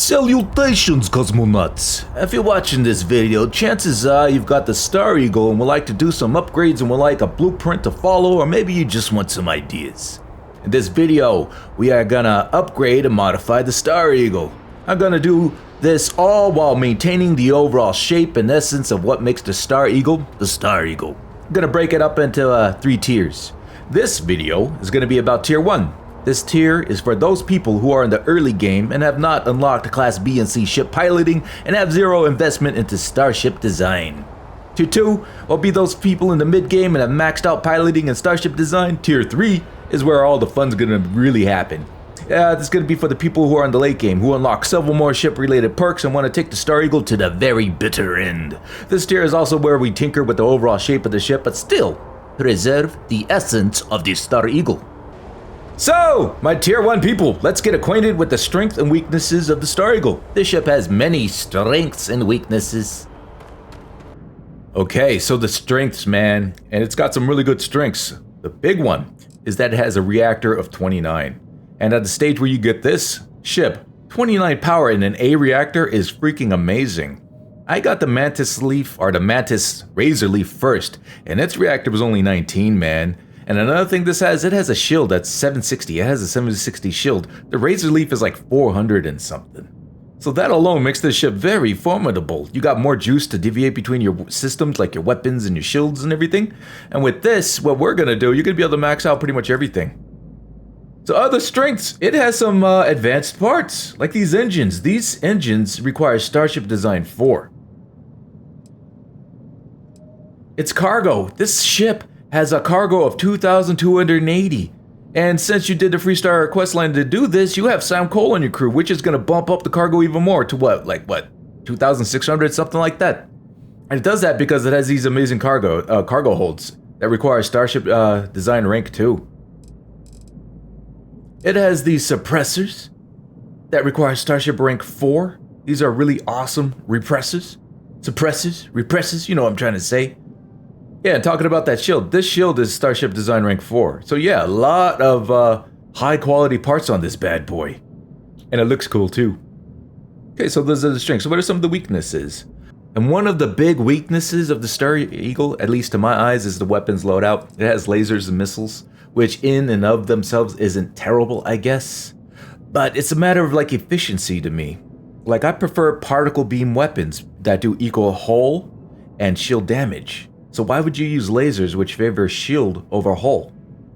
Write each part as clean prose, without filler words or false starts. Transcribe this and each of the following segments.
Salutations Cosmonauts! If you're watching this video, chances are you've got the Star Eagle and would like to do some upgrades and would like a blueprint to follow, or maybe you just want some ideas. In this video, we are gonna upgrade and modify the Star Eagle. I'm gonna do this all while maintaining the overall shape and essence of what makes the Star Eagle the Star Eagle. I'm gonna break it up into 3 tiers. This video is gonna be about tier 1. This tier is for those people who are in the early game and have not unlocked Class B and C ship piloting and have zero investment into starship design. Tier 2 will be those people in the mid game and have maxed out piloting and starship design. Tier 3 is where all the fun's gonna really happen. This is gonna be for the people who are in the late game, who unlock several more ship related perks and want to take the Star Eagle to the very bitter end. This tier is also where we tinker with the overall shape of the ship, but still preserve the essence of the Star Eagle. So, my tier 1 people, let's get acquainted with the strengths and weaknesses of the Star Eagle. This ship has many strengths and weaknesses. Okay, so the strengths, man, and it's got some really good strengths. The big one is that it has a reactor of 29. And at the stage where you get this ship, 29 power in an A reactor is freaking amazing. I got the Mantis Leaf, or the Mantis Razor Leaf first, and its reactor was only 19, man. And another thing this has, it has a shield that's 760. It has a 760 shield. The Razor Leaf is like 400 and something. So that alone makes this ship very formidable. You got more juice to deviate between your systems, like your weapons and your shields and everything. And with this, what we're gonna do, you're gonna be able to max out pretty much everything. So other strengths, it has some advanced parts, like these engines. These engines require Starship Design 4. It's cargo. This ship has a cargo of 2,280. And since you did the Freestar quest line to do this, you have Sam Cole on your crew, which is going to bump up the cargo even more to what, 2,600, something like that. And it does that because it has these amazing cargo holds that require Starship Design Rank 2. It has these suppressors that require Starship Rank 4. These are really awesome repressors. Repressors, you know what I'm trying to say. Yeah, talking about that shield. This shield is Starship Design Rank 4. So yeah, a lot of high quality parts on this bad boy. And it looks cool too. Okay, so those are the strengths. So what are some of the weaknesses? And one of the big weaknesses of the Star Eagle, at least to my eyes, is the weapons loadout. It has lasers and missiles, which in and of themselves isn't terrible, I guess. But it's a matter of efficiency to me. Like, I prefer particle beam weapons that do equal hull and shield damage. So why would you use lasers which favor shield over hull?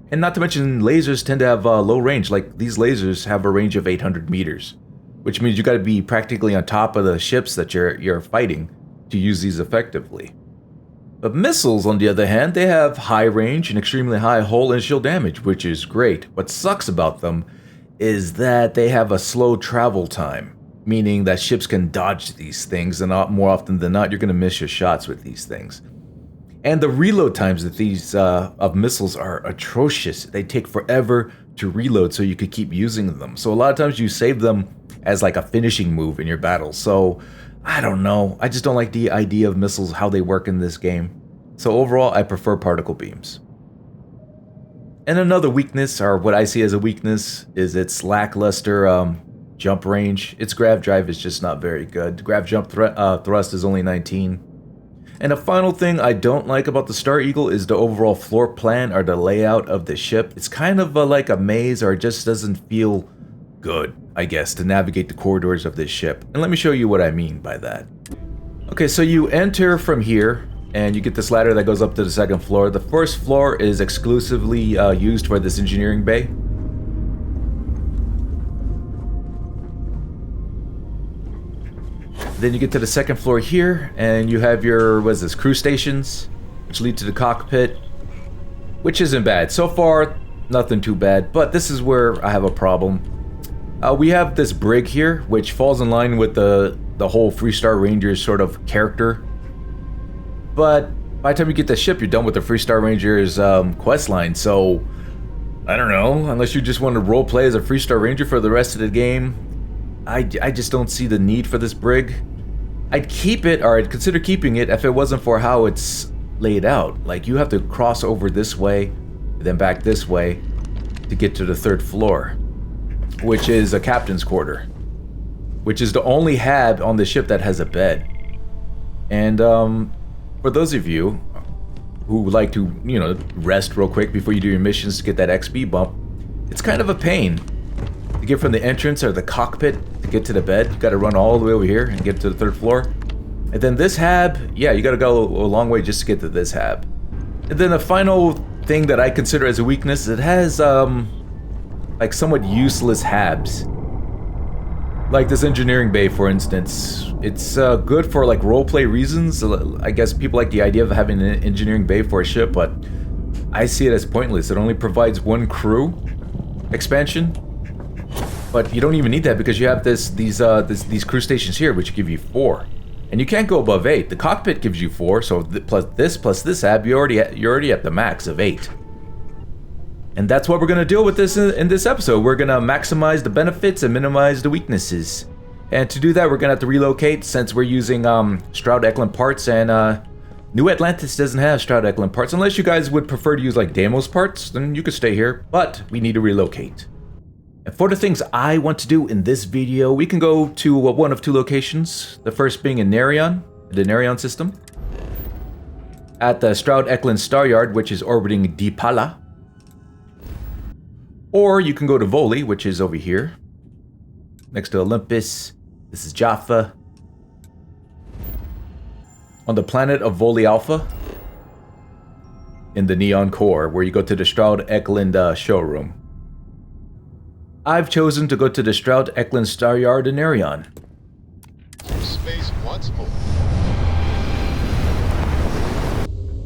And not to mention, lasers tend to have low range. Like, these lasers have a range of 800 meters, which means you got to be practically on top of the ships that you're fighting to use these effectively. But missiles, on the other hand, they have high range and extremely high hull and shield damage, which is great. What sucks about them is that they have a slow travel time, meaning that ships can dodge these things, and more often than not, you're going to miss your shots with these things. And the reload times of these of missiles are atrocious. They take forever to reload, so you could keep using them. So a lot of times you save them as like a finishing move in your battle. So I don't know. I just don't like the idea of missiles, how they work in this game. So overall, I prefer particle beams. And another weakness, or what I see as a weakness, is its lackluster jump range. Its grav drive is just not very good. Grav jump thrust is only 19. And a final thing I don't like about the Star Eagle is the overall floor plan or the layout of the ship. It's kind of like a maze, or it just doesn't feel good, I guess, to navigate the corridors of this ship. And let me show you what I mean by that. Okay, so you enter from here, and you get this ladder that goes up to the 2nd floor. The 1st floor is exclusively used for this engineering bay. Then you get to the 2nd floor here, and you have your, crew stations, which lead to the cockpit, which isn't bad. So far, nothing too bad, but this is where I have a problem. We have this brig here, which falls in line with the whole Freestar Rangers sort of character. But by the time you get the ship, you're done with the Freestar Rangers quest line, so I don't know, unless you just want to roleplay as a Freestar Ranger for the rest of the game, I just don't see the need for this brig. I'd keep it, or I'd consider keeping it if it wasn't for how it's laid out. Like, you have to cross over this way, then back this way to get to the 3rd floor, which is a captain's quarter. which is the only hab on the ship that has a bed. And for those of you who would like to, you know, rest real quick before you do your missions to get that XP bump, it's kind of a pain to get from the entrance or the cockpit to get to the bed. You got to run all the way over here and get to the 3rd floor. And then this hab, yeah, you got to go a long way just to get to this hab. And then the final thing that I consider as a weakness, it has like somewhat useless habs. Like this engineering bay, for instance. It's good for like roleplay reasons. I guess people like the idea of having an engineering bay for a ship, but I see it as pointless. It only provides 1 crew expansion, but you don't even need that because you have these crew stations here, which give you 4, and you can't go above 8. The cockpit gives you 4, so plus this hab, you're already at the max of 8. And that's what we're going to deal with this in this episode. We're going to maximize the benefits and minimize the weaknesses. And to do that, we're going to have to relocate since we're using Stroud-Eklund parts, and New Atlantis doesn't have Stroud-Eklund parts. Unless you guys would prefer to use like Deimos parts, then you could stay here, but we need to relocate. And for the things I want to do in this video, we can go to one of 2 locations. The first being in Nerion, the Nerion system. At the Stroud-Eklund Star Yard, which is orbiting Dipala. Or you can go to Voli, which is over here, next to Olympus. This is Jaffa. On the planet of Voli Alpha, in the Neon Core, where you go to the Stroud-Eklund showroom. I've chosen to go to the Stroud-Eklund Star Yard in Nerion. Space once more.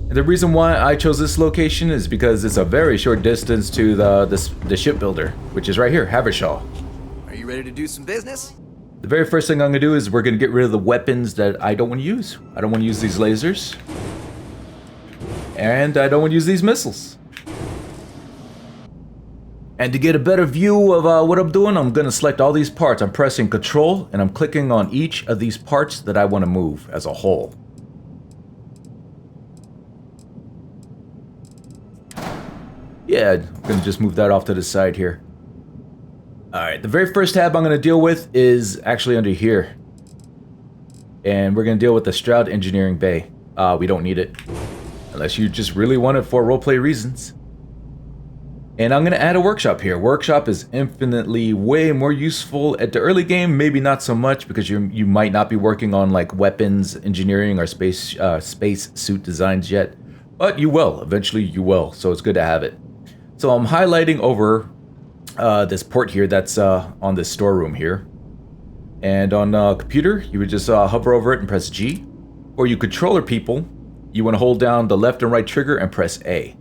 And the reason why I chose this location is because it's a very short distance to the shipbuilder, which is right here, Havershaw. Are you ready to do some business? The very first thing I'm going to do is we're going to get rid of the weapons that I don't want to use. I don't want to use these lasers. And I don't want to use these missiles. And to get a better view of what I'm doing, I'm going to select all these parts. I'm pressing Control, and I'm clicking on each of these parts that I want to move as a whole. Yeah, I'm going to just move that off to the side here. Alright, the very first tab I'm going to deal with is actually under here. And we're going to deal with the Stroud Engineering Bay. We don't need it. Unless you just really want it for roleplay reasons. And I'm going to add a workshop here. Workshop is infinitely way more useful. At the early game, maybe not so much because you might not be working on like weapons engineering or space suit designs yet. But you will. Eventually you will. So it's good to have it. So I'm highlighting over this port here that's on this storeroom here. And on computer, you would just hover over it and press G. Or you controller people, you want to hold down the left and right trigger and press A.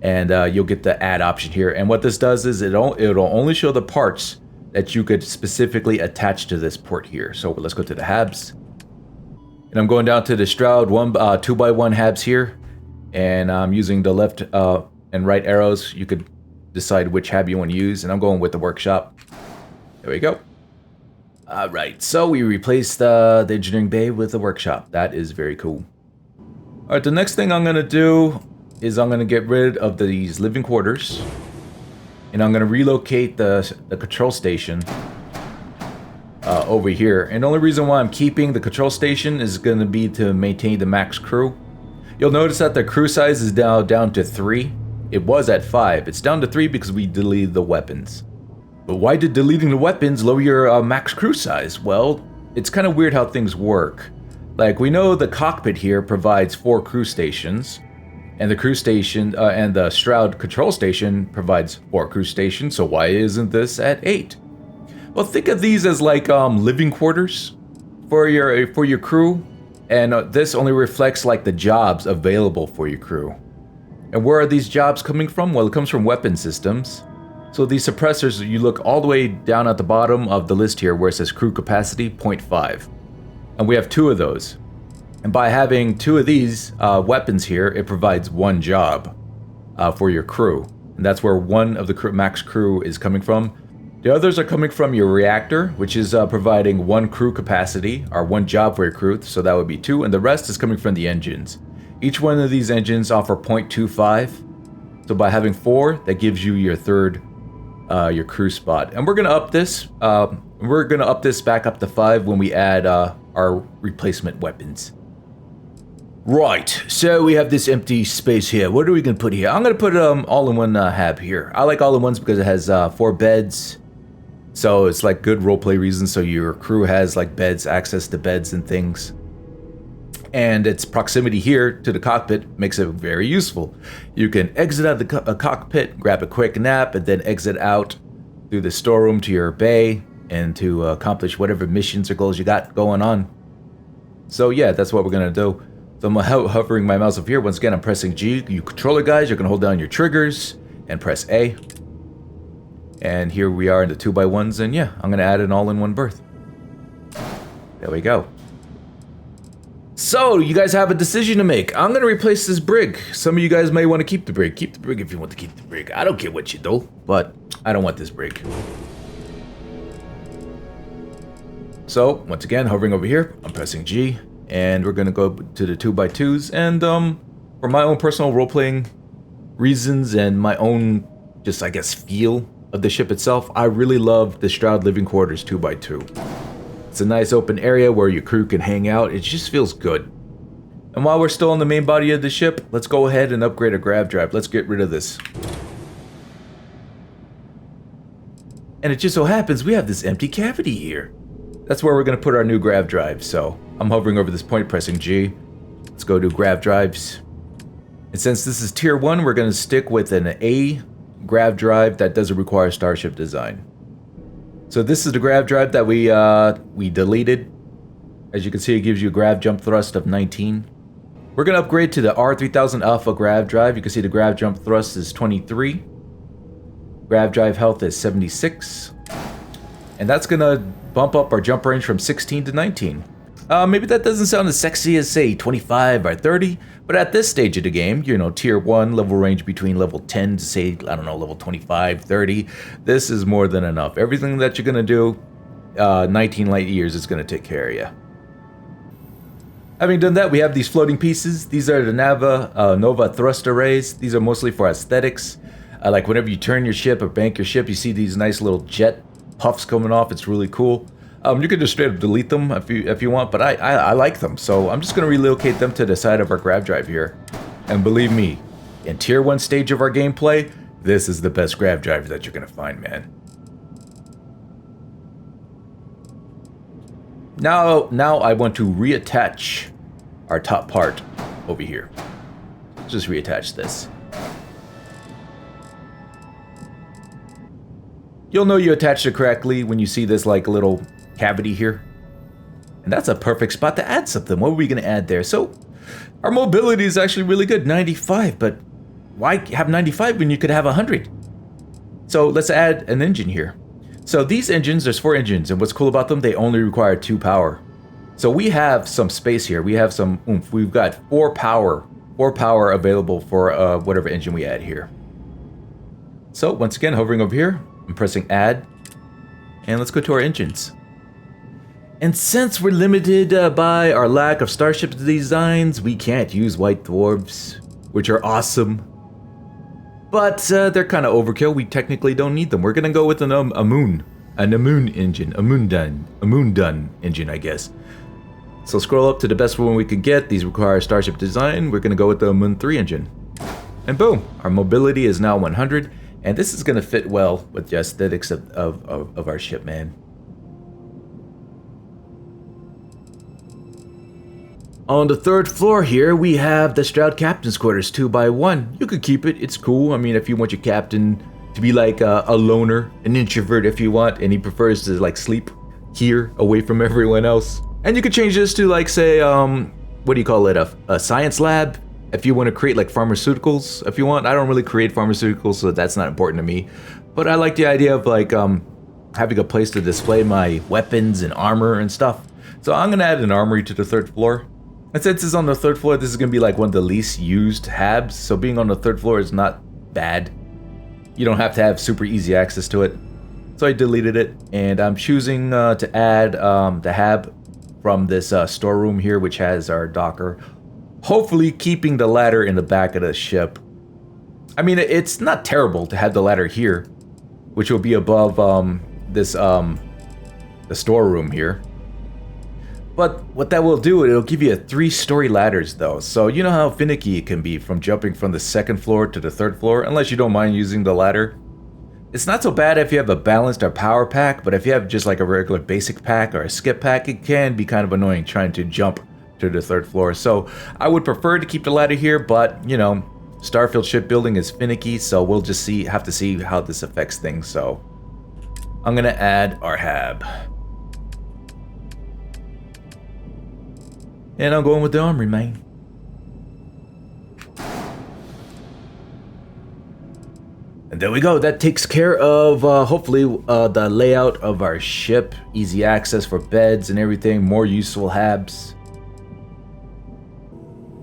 And you'll get the add option here. And what this does is it'll only show the parts that you could specifically attach to this port here. So let's go to the habs. And I'm going down to the Stroud 2x1 habs here. And I'm using the left and right arrows. You could decide which hab you want to use, and I'm going with the workshop. There we go. Alright, so we replaced the engineering bay with the workshop. That is very cool. Alright, the next thing I'm going to do is I'm going to get rid of these living quarters, and I'm going to relocate the control station over here. And the only reason why I'm keeping the control station is going to be to maintain the max crew. You'll notice that the crew size is now down to 3. It was at 5. It's down to 3 because we deleted the weapons. But why did deleting the weapons lower your max crew size? Well, it's kind of weird how things work. Like, we know the cockpit here provides 4 crew stations, and the crew station and the Stroud control station provides 4 crew stations, so why isn't this at 8? Well, think of these as like living quarters for your crew, and this only reflects like the jobs available for your crew. And where are these jobs coming from? Well, it comes from weapon systems. So these suppressors, you look all the way down at the bottom of the list here where it says crew capacity 0.5. And we have 2 of those. And by having 2 of these weapons here, it provides 1 job for your crew. And that's where 1 of the max crew is coming from. The others are coming from your reactor, which is providing 1 crew capacity, or 1 job for your crew, so that would be 2. And the rest is coming from the engines. Each one of these engines offer 0.25, so by having 4, that gives you your 3rd, your crew spot. And we're going to up this And we're gonna up this back up to 5 when we add our replacement weapons. Right, so we have this empty space here. What are we gonna put here? I'm gonna put all-in-one hab here. I like all-in-ones because it has 4 beds. So it's like good roleplay reasons, so your crew has like beds, access to beds and things. And its proximity here to the cockpit makes it very useful. You can exit out of the cockpit, grab a quick nap, and then exit out through the storeroom to your bay and to accomplish whatever missions or goals you got going on. So yeah, that's what we're gonna do. So I'm hovering my mouse up here. Once again, I'm pressing G. You controller guys, you're gonna hold down your triggers and press A. And here we are in the 2x1s, and yeah, I'm gonna add an all-in-one berth. There we go. So, you guys have a decision to make. I'm gonna replace this brig. Some of you guys may want to keep the brig. Keep the brig if you want to keep the brig. I don't care what you do, but I don't want this brig. So, once again, hovering over here, I'm pressing G, and we're gonna go to the 2x2s, and for my own personal role-playing reasons and my own, just I guess, feel of the ship itself, I really love the Stroud Living Quarters 2x2. It's a nice open area where your crew can hang out. It just feels good. And while we're still on the main body of the ship, let's go ahead and upgrade our grav drive. Let's get rid of this. And it just so happens we have this empty cavity here. That's where we're going to put our new grav drive. So I'm hovering over this point, pressing G. Let's go to grav drives. And since this is tier 1, we're going to stick with an A grav drive that doesn't require Starship design. So this is the grav drive that we deleted. As you can see, it gives you a grav jump thrust of 19. We're going to upgrade to the R3000 Alpha grav drive. You can see the grav jump thrust is 23. Grav drive health is 76. And that's going to bump up our jump range from 16 to 19. Maybe that doesn't sound as sexy as, say, 25 or 30, but at this stage of the game, you know, tier 1, level range between level 10 to, say, I don't know, level 25, 30, this is more than enough. Everything that you're going to do, 19 light years is going to take care of you. Having done that, we have these floating pieces. These are the Nova thrust arrays. These are mostly for aesthetics. Like whenever you turn your ship or bank your ship, you see these nice little jet puffs coming off. It's really cool. You can just straight up delete them if you want, but I like them, so I'm just going to relocate them to the side of our grav drive here. And believe me, in tier 1 stage of our gameplay, this is the best grav drive that you're going to find, man. Now I want to reattach our top part over here. Just reattach this. You'll know you attached it correctly when you see this like little cavity here. And that's a perfect spot to add something. What are we going to add there? So our mobility is actually really good, 95, but why have 95 when you could have 100? So let's add an engine here. So these engines, there's 4 engines, and what's cool about them, they only require 2 power. So we have some space here. We have some oomph. We've got 4 power available for whatever engine we add here. So once again, hovering over here, I'm pressing add, and let's go to our engines. And since we're limited by our lack of Starship designs, we can't use white dwarves, which are awesome. But they're kind of overkill. We technically don't need them. We're gonna go with an Amun engine, a Moondun engine, I guess. So scroll up to the best one we could get. These require Starship design. We're gonna go with the Amun 3 engine. And boom, our mobility is now 100. And this is gonna fit well with the aesthetics of our ship, man. On the 3rd floor here, we have the Stroud Captain's Quarters 2x1. You could keep it, it's cool. I mean, if you want your captain to be like a loner, an introvert if you want, and he prefers to like sleep here away from everyone else. And you could change this to like, say, what do you call it, a science lab? If you want to create like pharmaceuticals, if you want. I don't really create pharmaceuticals, so that's not important to me. But I like the idea of like having a place to display my weapons and armor and stuff. So I'm gonna add an armory to the 3rd floor. And since it's on the 3rd floor, this is going to be like one of the least used habs. So being on the 3rd floor is not bad. You don't have to have super easy access to it. So I deleted it. And I'm choosing to add the hab from this storeroom here, which has our docker. Hopefully keeping the ladder in the back of the ship. I mean, it's not terrible to have the ladder here, which will be above this the storeroom here. But what that will do, it'll give you 3-story ladders though. So you know how finicky it can be from jumping from the 2nd floor to the 3rd floor, unless you don't mind using the ladder. It's not so bad if you have a balanced or power pack, but if you have just like a regular basic pack or a skip pack, it can be kind of annoying trying to jump to the 3rd floor. So I would prefer to keep the ladder here, but you know, Starfield shipbuilding is finicky, so we'll just have to see how this affects things. So I'm gonna add our hab. And I'm going with the Armory, man. And there we go. That takes care of, hopefully, the layout of our ship. Easy access for beds and everything. More useful habs.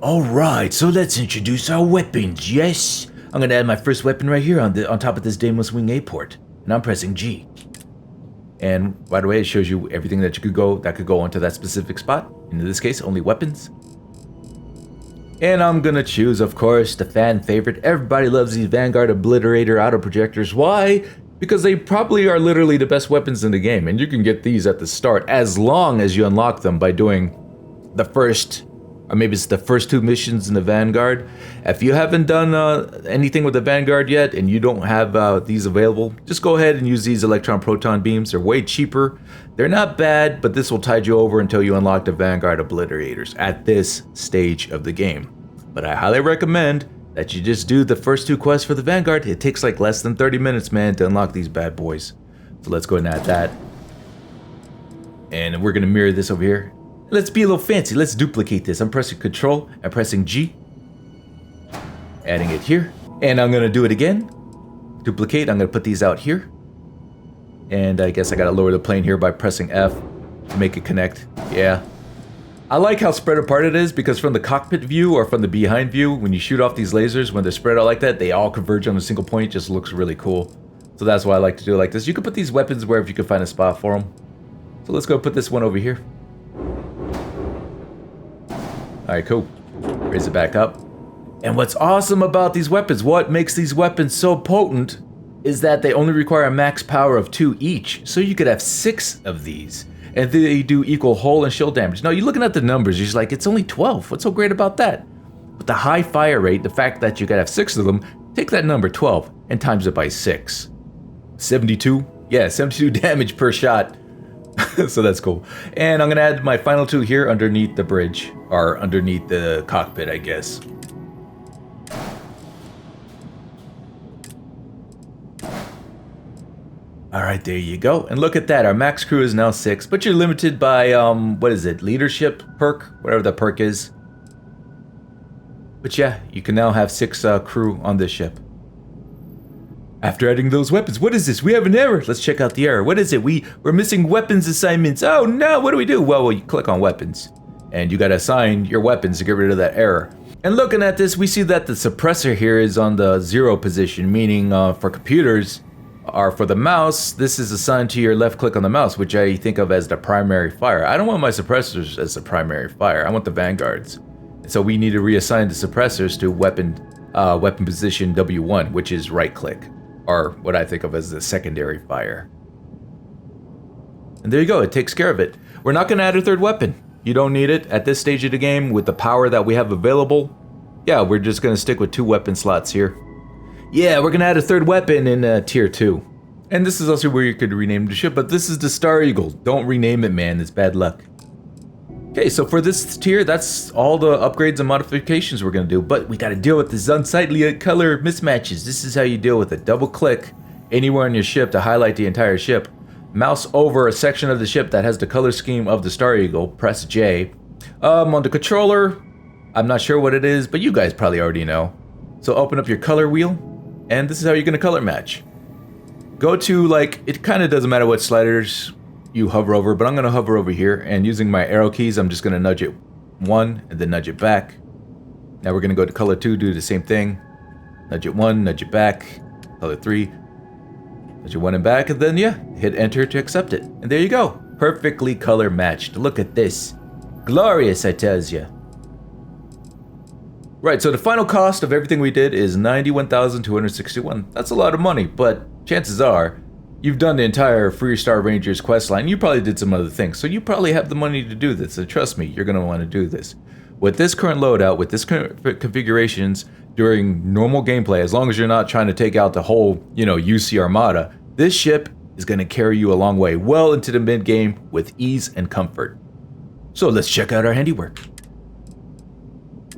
Alright, so let's introduce our weapons, yes? I'm going to add my first weapon right here on top of this Daedalus Wing A-port. And I'm pressing G. And by the way, it shows you everything that could go onto that specific spot. In this case, only weapons. And I'm gonna choose, of course, the fan favorite. Everybody loves these Vanguard Obliterator auto projectors. Why? Because they probably are literally the best weapons in the game, and you can get these at the start as long as you unlock them by doing the first, or maybe it's the first 2 missions in the Vanguard. If you haven't done anything with the Vanguard yet and you don't have these available, just go ahead and use these electron proton beams. They're way cheaper. They're not bad, but this will tide you over until you unlock the Vanguard Obliterators at this stage of the game. But I highly recommend that you just do the first 2 quests for the Vanguard. It takes like less than 30 minutes, man, to unlock these bad boys. So let's go ahead and add that. And we're gonna mirror this over here. Let's be a little fancy. Let's duplicate this. I'm pressing Control and pressing G. Adding it here. And I'm gonna do it again. Duplicate. I'm gonna put these out here. And I guess I gotta lower the plane here by pressing F to make it connect. Yeah. I like how spread apart it is, because from the cockpit view or from the behind view, when you shoot off these lasers, when they're spread out like that, they all converge on a single point. It just looks really cool. So that's why I like to do it like this. You can put these weapons wherever you can find a spot for them. So let's go put this one over here. Alright, cool. Raise it back up. And what's awesome about these weapons, what makes these weapons so potent, is that they only require a max power of 2 each. So you could have 6 of these, and they do equal hull and shield damage. Now you're looking at the numbers, you're just like, it's only 12. What's so great about that? But the high fire rate, the fact that you gotta have 6 of them, take that number 12 and times it by 6. 72? Yeah, 72 damage per shot. So that's cool. And I'm gonna add my final 2 here underneath the bridge, or underneath the cockpit, I guess. Alright, there you go. And look at that, our max crew is now 6, but you're limited by, what is it, leadership perk? Whatever the perk is. But yeah, you can now have 6 crew on this ship. After adding those weapons, what is this? We have an error. Let's check out the error. What is it? We're missing weapons assignments. Oh no, what do we do? Well, you click on weapons, and you gotta assign your weapons to get rid of that error. And looking at this, we see that the suppressor here is on the 0 position, meaning for computers, or for the mouse, this is assigned to your left click on the mouse, which I think of as the primary fire. I don't want my suppressors as the primary fire. I want the vanguards. And so we need to reassign the suppressors to weapon position W1, which is right click, or what I think of as the secondary fire. And there you go, it takes care of it. We're not going to add a 3rd weapon. You don't need it at this stage of the game with the power that we have available. Yeah, we're just going to stick with 2 weapon slots here. Yeah, we're going to add a 3rd weapon in tier 2. And this is also where you could rename the ship, but this is the Star Eagle. Don't rename it, man, it's bad luck. Okay, so for this tier, that's all the upgrades and modifications we're going to do, but we got to deal with this unsightly color mismatches. This is how you deal with it. Double click anywhere on your ship to highlight the entire ship. Mouse over a section of the ship that has the color scheme of the Star Eagle, press J. On the controller, I'm not sure what it is, but you guys probably already know. So open up your color wheel, and this is how you're going to color match. Go to, like, it kind of doesn't matter what sliders you hover over, but I'm going to hover over here, and using my arrow keys, I'm just going to nudge it 1 and then nudge it back. Now we're going to go to color 2, do the same thing. Nudge it 1, nudge it back. Color 3, nudge it 1 and back, and then yeah, hit enter to accept it. And there you go. Perfectly color matched. Look at this. Glorious, I tells ya. Right, so the final cost of everything we did is $91,261. That's a lot of money, but chances are you've done the entire Freestar Rangers questline. You probably did some other things, so you probably have the money to do this. And trust me, you're gonna want to do this. With this current loadout, with this current configurations during normal gameplay, as long as you're not trying to take out the whole, UC Armada, this ship is gonna carry you a long way, well into the mid game with ease and comfort. So let's check out our handiwork.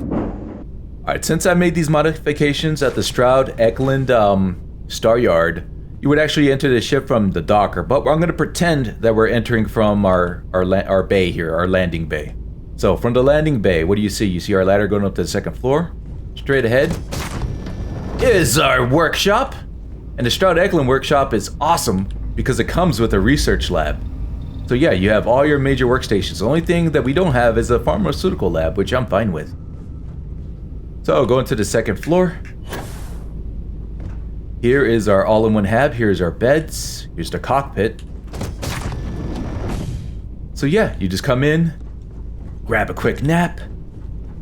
Alright, since I made these modifications at the Stroud Eklund Star Yard, you would actually enter the ship from the docker, but I'm going to pretend that we're entering from our bay here, our landing bay. So from the landing bay, what do you see? You see our ladder going up to the second floor. Straight ahead is our workshop. And the Stroud Eklund workshop is awesome because it comes with a research lab. So yeah, you have all your major workstations. The only thing that we don't have is a pharmaceutical lab, which I'm fine with. So going to the second floor. Here is our all-in-one hab. Here's our beds. Here's the cockpit. So yeah, you just come in, grab a quick nap,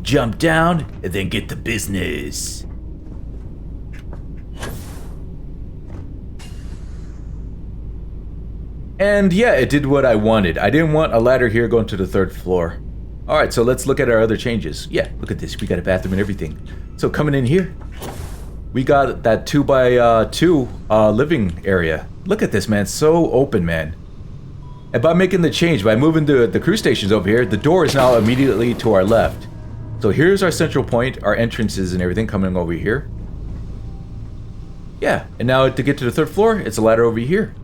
jump down, and then get to business. And yeah, it did what I wanted. I didn't want a ladder here going to the third floor. Alright, so let's look at our other changes. Yeah, look at this. We got a bathroom and everything. So coming in here, we got that 2x2 living area. Look at this, man. So open, man. And by making the change, by moving the crew stations over here, the door is now immediately to our left. So here's our central point, our entrances and everything coming over here. Yeah, and now to get to the third floor, it's a ladder over here.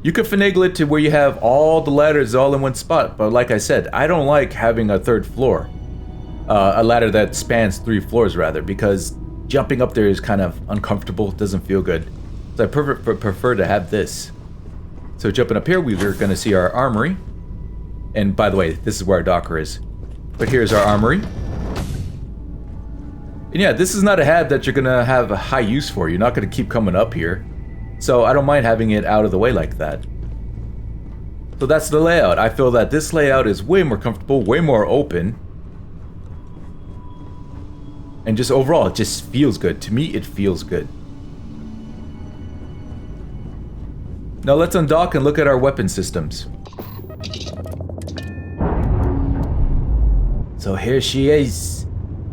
You could finagle it to where you have all the ladders all in one spot, but like I said, I don't like having a third floor. A ladder that spans 3 floors rather, because jumping up there is kind of uncomfortable, doesn't feel good. So I prefer to have this. So jumping up here, we're going to see our armory. And by the way, this is where our docker is. But here's our armory. And yeah, this is not a hab that you're going to have a high use for. You're not going to keep coming up here. So I don't mind having it out of the way like that. So that's the layout. I feel that this layout is way more comfortable, way more open. And just overall, it just feels good. To me, it feels good. Now let's undock and look at our weapon systems. So here she is.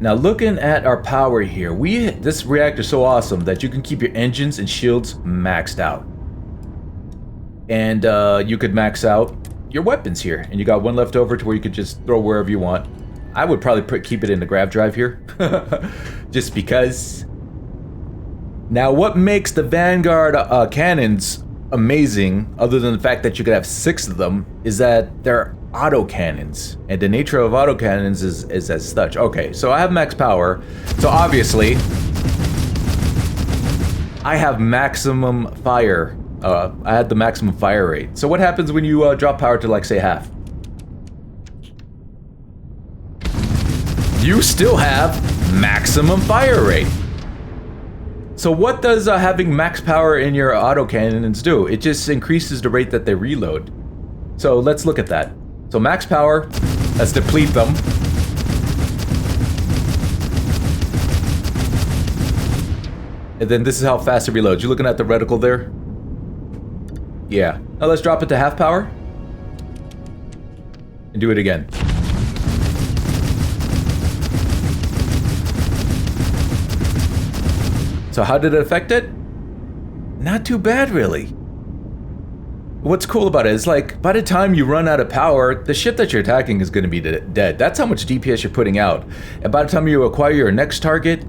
Now looking at our power here, this reactor is so awesome that you can keep your engines and shields maxed out. And you could max out your weapons here. And you got one left over to where you could just throw wherever you want. I would probably keep it in the grav drive here. Just because. Now what makes the Vanguard cannons amazing, other than the fact that you could have 6 of them, is that they're auto cannons, and the nature of auto cannons is as such. Okay, so I have max power, so obviously I have maximum fire. I had the maximum fire rate. So what happens when you drop power to, like, say, half? You still have maximum fire rate. So what does having max power in your auto cannons do? It just increases the rate that they reload. So let's look at that. So max power, let's deplete them. And then this is how fast it reloads. You looking at the reticle there? Yeah. Now let's drop it to half power. And do it again. So how did it affect it? Not too bad, really. What's cool about it is, like, by the time you run out of power, the ship that you're attacking is going to be dead. That's how much DPS you're putting out. And by the time you acquire your next target,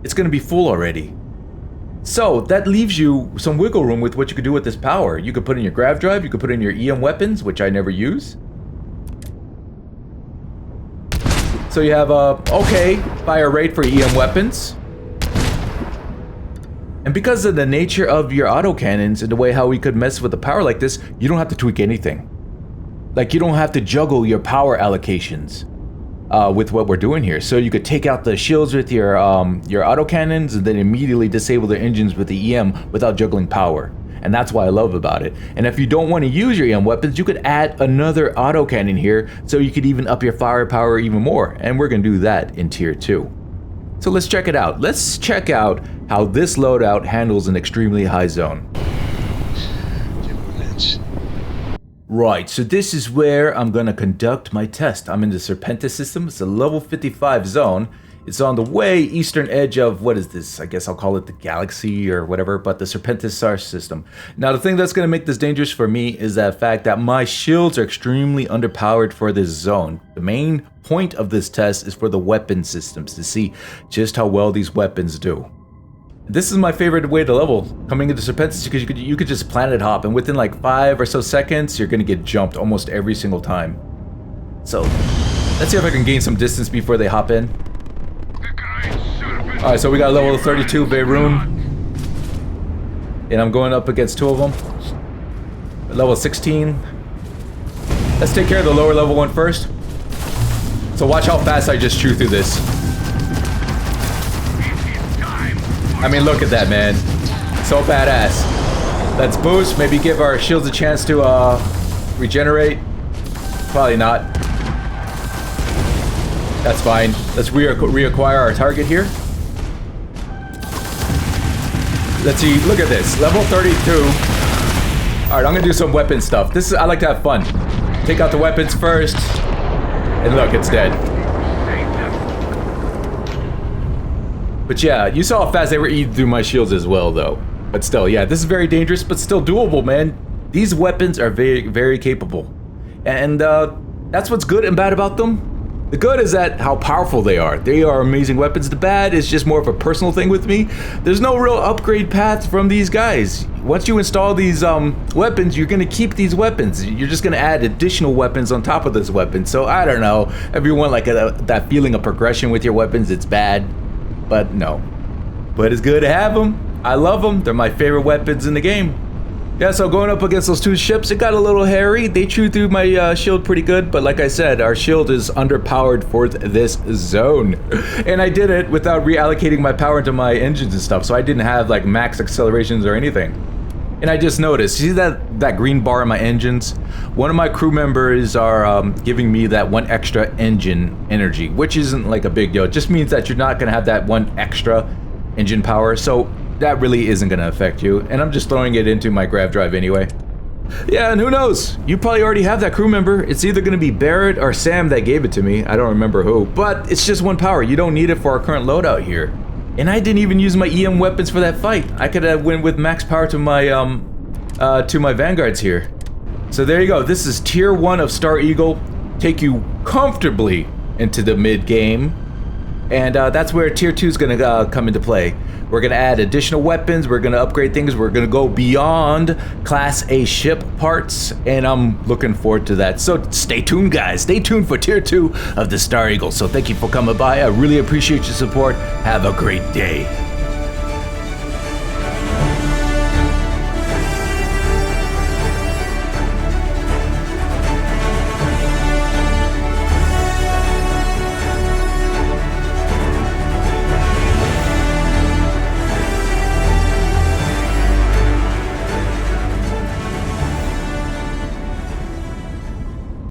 it's going to be full already. So that leaves you some wiggle room with what you could do with this power. You could put in your grav drive, you could put in your EM weapons, which I never use. So you have a okay fire rate for EM weapons. And because of the nature of your autocannons and the way how we could mess with the power like this, you don't have to tweak anything. Like, you don't have to juggle your power allocations with what we're doing here. So you could take out the shields with your autocannons and then immediately disable the engines with the EM without juggling power. And that's what I love about it. And if you don't want to use your EM weapons, you could add another autocannon here so you could even up your firepower even more. And we're going to do that in Tier 2. So let's check it out. Let's check out how this loadout handles an extremely high zone. damage. Right, so this is where I'm gonna conduct my test. I'm in the Serpentis system. It's a level 55 zone. It's on the way eastern edge of, what is this? I guess I'll call it the galaxy or whatever, but the Serpentis star system. Now, the thing that's gonna make this dangerous for me is that fact that my shields are extremely underpowered for this zone. The main point of this test is for the weapon systems, to see just how well these weapons do. This is my favorite way to level, coming into Serpentis, because you could just planet hop, and within like 5 or so seconds, you're gonna get jumped almost every single time. So, let's see if I can gain some distance before they hop in. Alright, so we got level 32 Veyroon, and I'm going up against 2 of them. Level 16. Let's take care of the lower level one first. So watch how fast I just chew through this. I mean, look at that, man. So badass. Let's boost, maybe give our shields a chance to regenerate. Probably not. That's fine. Let's reacquire our target here. Let's see, look at this. Level 32. Alright, I'm gonna do some weapon stuff. I like to have fun. Take out the weapons first. And look, it's dead. But yeah, you saw how fast they were eating through my shields as well, though. But still, yeah, this is very dangerous, but still doable, man. These weapons are very, very capable. And that's what's good and bad about them. The good is that how powerful they are. They are amazing weapons. The bad is just more of a personal thing with me. There's no real upgrade path from these guys. Once you install these weapons, you're gonna keep these weapons. You're just gonna add additional weapons on top of this weapon. So I don't know. If you want like that feeling of progression with your weapons, it's bad. But no. But it's good to have them. I love them. They're my favorite weapons in the game. Yeah, so going up against those 2 ships, it got a little hairy. They chewed through my shield pretty good, but like I said, our shield is underpowered for this zone. And I did it without reallocating my power into my engines and stuff, so I didn't have like max accelerations or anything. And I just noticed, see that green bar in my engines? One of my crew members are giving me that 1 extra engine energy, which isn't like a big deal. It just means that you're not gonna have that 1 extra engine power, so that really isn't gonna affect you. And I'm just throwing it into my grav drive anyway. Yeah, and who knows? You probably already have that crew member. It's either gonna be Barrett or Sam that gave it to me. I don't remember who, but it's just 1 power. You don't need it for our current loadout here. And I didn't even use my EM weapons for that fight. I could have went with max power to my vanguards here. So there you go. This is tier 1 of Star Eagle. Take you comfortably into the mid game. And that's where tier 2 is gonna come into play. We're gonna add additional weapons, we're gonna upgrade things, we're gonna go beyond Class A ship parts, and I'm looking forward to that. So stay tuned, guys. Stay tuned for tier 2 of the Star Eagle. So thank you for coming by. I really appreciate your support. Have a great day.